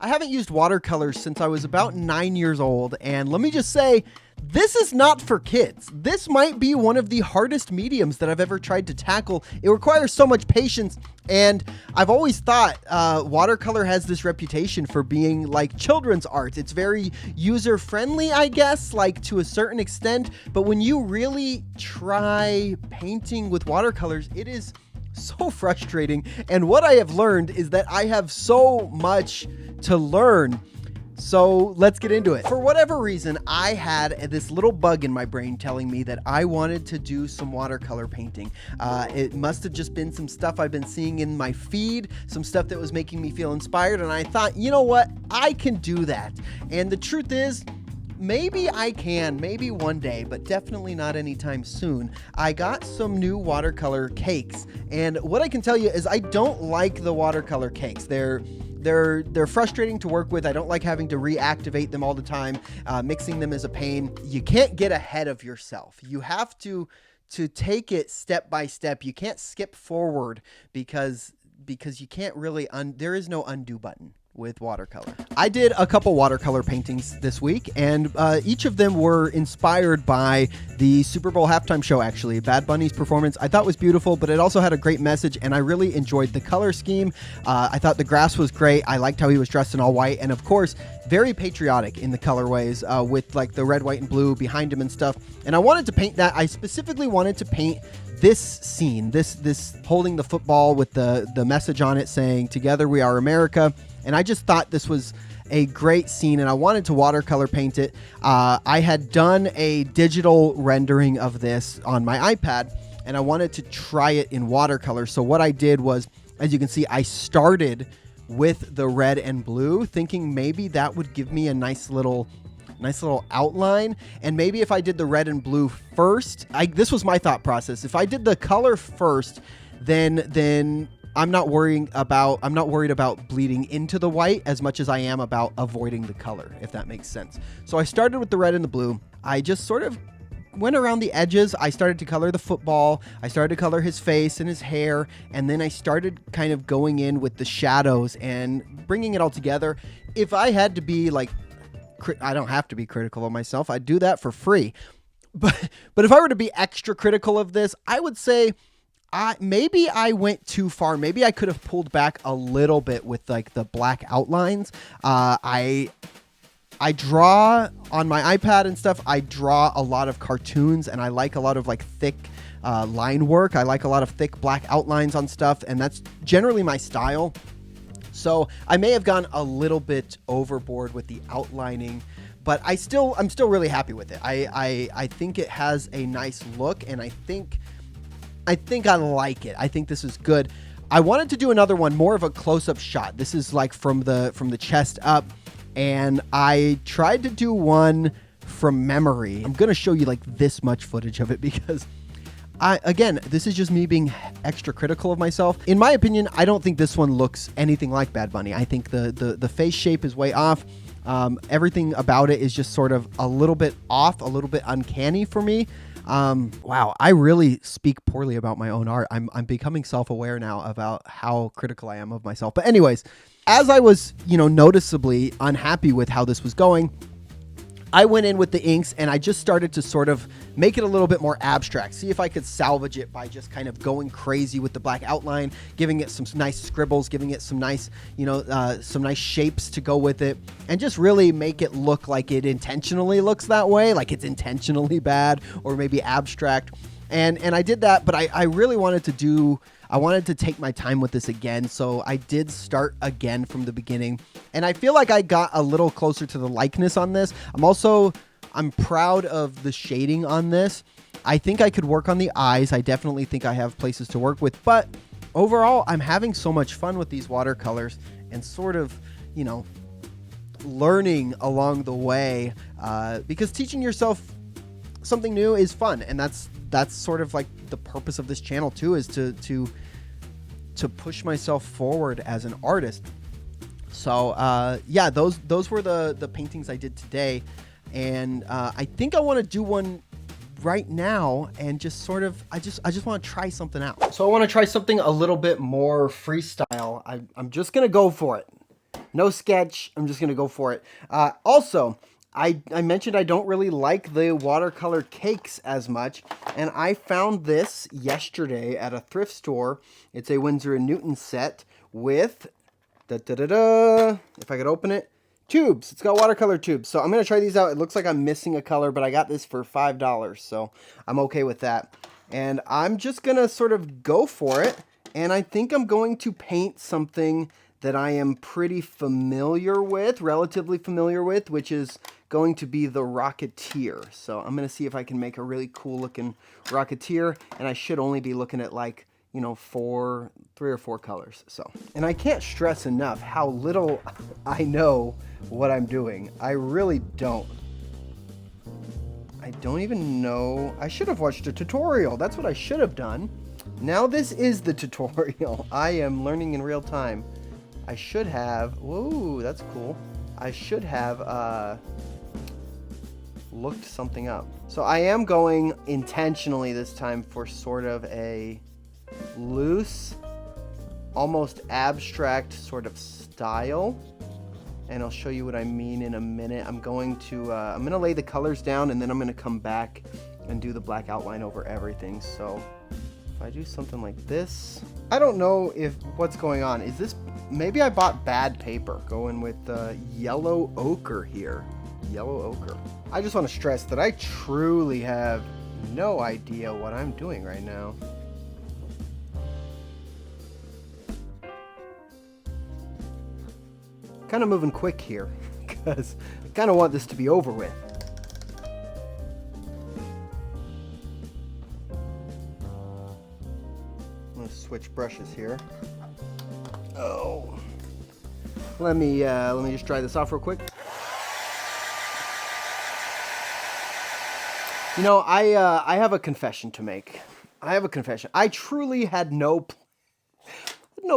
I haven't used watercolors since I was about 9 years old, and let me just say, this is not for kids. This might be one of the hardest mediums that I've ever tried to tackle. It requires so much patience, and I've always thought watercolor has this reputation for being like children's art. It's very user-friendly, I guess, like to a certain extent, but when you really try painting with watercolors, it is so frustrating. And what I have learned is that I have so much to learn. So let's get into it. For whatever reason, I had this little bug in my brain telling me that I wanted to do some watercolor painting. It must have just been some stuff I've been seeing in my feed, some stuff that was making me feel inspired. And I thought, you know what? I can do that. And the truth is, maybe I can, maybe one day, but definitely not anytime soon. I got some new watercolor cakes, and what I can tell you is I don't like the watercolor cakes. They're frustrating to work with. I don't like having to reactivate them all the time. Mixing them is a pain. You can't get ahead of yourself. You have to take it step by step. You can't skip forward because you can't really, there is no undo button with watercolor. I did a couple watercolor paintings this week, and each of them were inspired by the Super Bowl halftime show, actually. Bad Bunny's performance I thought was beautiful, but it also had a great message, and I really enjoyed the color scheme. I thought the grass was great. I liked how he was dressed in all white, and of course, very patriotic in the colorways with like the red, white, and blue behind him and stuff. And I wanted to paint that. I specifically wanted to paint this scene, this holding the football with the message on it saying, "Together we are America." And I just thought this was a great scene, and I wanted to watercolor paint it. I had done a digital rendering of this on my iPad, and I wanted to try it in watercolor. So what I did was, as you can see, I started with the red and blue, thinking maybe that would give me a nice little outline. And maybe if I did the red and blue first, this was my thought process. If I did the color first, then I'm not worried about bleeding into the white as much as I am about avoiding the color, if that makes sense. So I started with the red and the blue. I just sort of went around the edges. I started to color the football. I started to color his face and his hair. And then I started kind of going in with the shadows and bringing it all together. If I had to be like, I don't have to be critical of myself. I'd do that for free. But if I were to be extra critical of this, I would say, maybe I went too far. Maybe I could have pulled back a little bit with like the black outlines. I draw on my iPad and stuff. I draw a lot of cartoons, and I like a lot of like thick line work. I like a lot of thick black outlines on stuff, and that's generally my style. So I may have gone a little bit overboard with the outlining, but I'm still really happy with it. I think it has a nice look, and I think I like it. I think this is good. I wanted to do another one, more of a close-up shot. This is like from the chest up, and I tried to do one from memory. I'm going to show you like this much footage of it because again, this is just me being extra critical of myself. In my opinion, I don't think this one looks anything like Bad Bunny. I think the face shape is way off. Everything about it is just sort of a little bit off, a little bit uncanny for me. Wow, I really speak poorly about my own art. I'm becoming self-aware now about how critical I am of myself. But anyways, as I was, noticeably unhappy with how this was going, I went in with the inks and I just started to sort of make it a little bit more abstract. See if I could salvage it by just kind of going crazy with the black outline, giving it some nice scribbles, giving it some nice, some nice shapes to go with it, and just really make it look like it intentionally looks that way, like it's intentionally bad or maybe abstract. And I did that, but I really wanted to take my time with this again. So I did start again from the beginning, and I feel like I got a little closer to the likeness on this. I'm proud of the shading on this. I think I could work on the eyes. I definitely think I have places to work with, but overall, I'm having so much fun with these watercolors and sort of, learning along the way, because teaching yourself something new is fun. And that's sort of like the purpose of this channel too, is to push myself forward as an artist. So yeah, those were the paintings I did today, and I think I want to do one right now and just sort of I just want to try something out. So I want to try something a little bit more freestyle. I'm just gonna go for it. No sketch. I'm just going to go for it. Also, I mentioned I don't really like the watercolor cakes as much, and I found this yesterday at a thrift store. It's a Winsor & Newton set with, if I could open it, tubes. It's got watercolor tubes. So I'm going to try these out. It looks like I'm missing a color, but I got this for $5, so I'm okay with that. And I'm just going to sort of go for it, and I think I'm going to paint something that I am pretty familiar with, relatively familiar with, which is going to be the Rocketeer. So I'm going to see if I can make a really cool looking Rocketeer, and I should only be looking at like, you know, 3 or 4 colors. So, and I can't stress enough how little I know what I'm doing. I really don't. I don't even know. I should have watched a tutorial. That's what I should have done. Now this is the tutorial. I am learning in real time. I should have, whoa, that's cool. I should have looked something up. So I am going intentionally this time for sort of a loose, almost abstract sort of style. And I'll show you what I mean in a minute. I'm going to lay the colors down, and then I'm going to come back and do the black outline over everything. So if I do something like this, I don't know if what's going on. Is this, maybe I bought bad paper. Going with yellow ochre here. Yellow ochre. I just want to stress that I truly have no idea what I'm doing right now. Kind of moving quick here because I kind of want this to be over with. I'm going to switch brushes here. Oh, let me just dry this off real quick. You know, I have a confession to make. I have a confession. I truly had no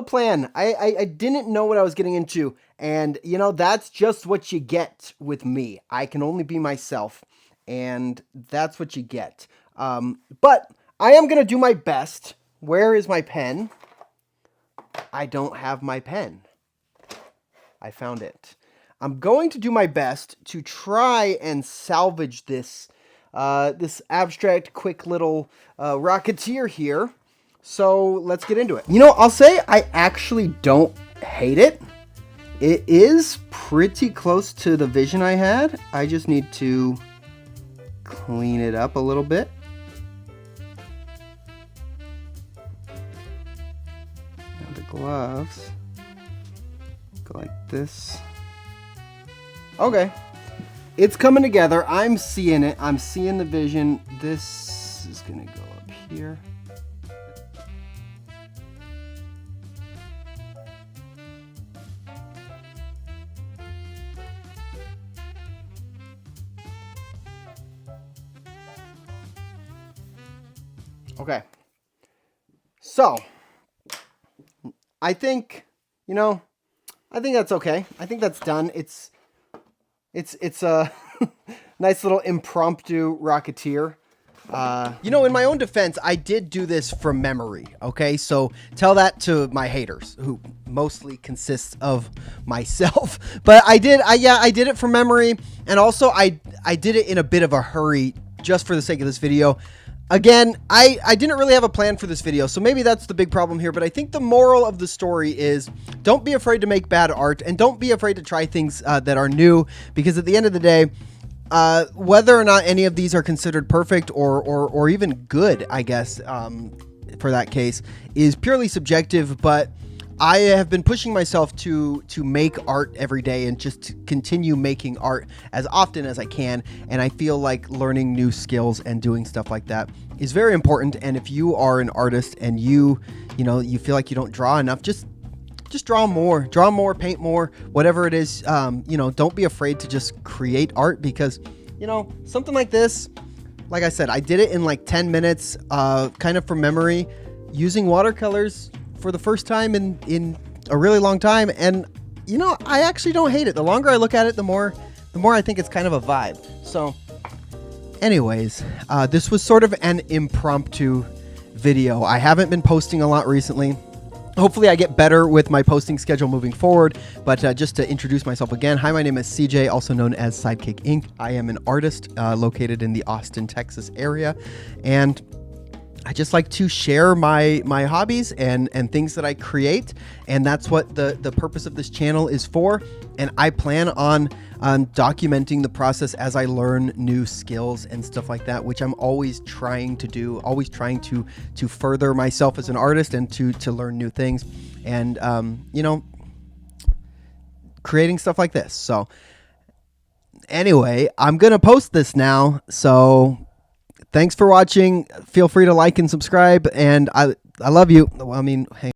plan. I didn't know what I was getting into. And, you know, that's just what you get with me. I can only be myself. And that's what you get. But I am going to do my best. Where is my pen? I don't have my pen. I found it. I'm going to do my best to try and salvage this this abstract, quick little Rocketeer here. So let's get into it. You know, I'll say I actually don't hate it. It is pretty close to the vision I had. I just need to clean it up a little bit. Now the gloves go like this. Okay. It's coming together. I'm seeing it. I'm seeing the vision. This is going to go up here. Okay, so I think, you know, I think that's okay. I think that's done. It's a nice little impromptu Rocketeer. You know, in my own defense, I did do this from memory. Okay, so tell that to my haters, who mostly consists of myself. But I did it from memory, and also I did it in a bit of a hurry just for the sake of this video. Again, I didn't really have a plan for this video, so maybe that's the big problem here, but I think the moral of the story is don't be afraid to make bad art, and don't be afraid to try things that are new, because at the end of the day, whether or not any of these are considered perfect or even good, I guess, for that case, is purely subjective, but I have been pushing myself to make art every day and just to continue making art as often as I can. And I feel like learning new skills and doing stuff like that is very important. And if you are an artist and you feel like you don't draw enough, just draw more, paint more, whatever it is. Don't be afraid to just create art, because, you know, something like this, like I said, I did it in like 10 minutes, kind of from memory, using watercolors for the first time in a really long time. And, you know, I actually don't hate it. The longer I look at it, the more I think it's kind of a vibe. So anyways, this was sort of an impromptu video. I haven't been posting a lot recently. Hopefully I get better with my posting schedule moving forward, but just to introduce myself again, hi, my name is CJ, also known as Sidekick Inc. I am an artist located in the Austin, Texas area, and I just like to share my hobbies and things that I create, and that's what the purpose of this channel is for. And I plan on documenting the process as I learn new skills and stuff like that, which I'm always trying to do, always trying to further myself as an artist and to learn new things, and you know, creating stuff like this. So anyway, I'm gonna post this now, so thanks for watching. Feel free to like and subscribe, and I love you. Well, I mean, hey.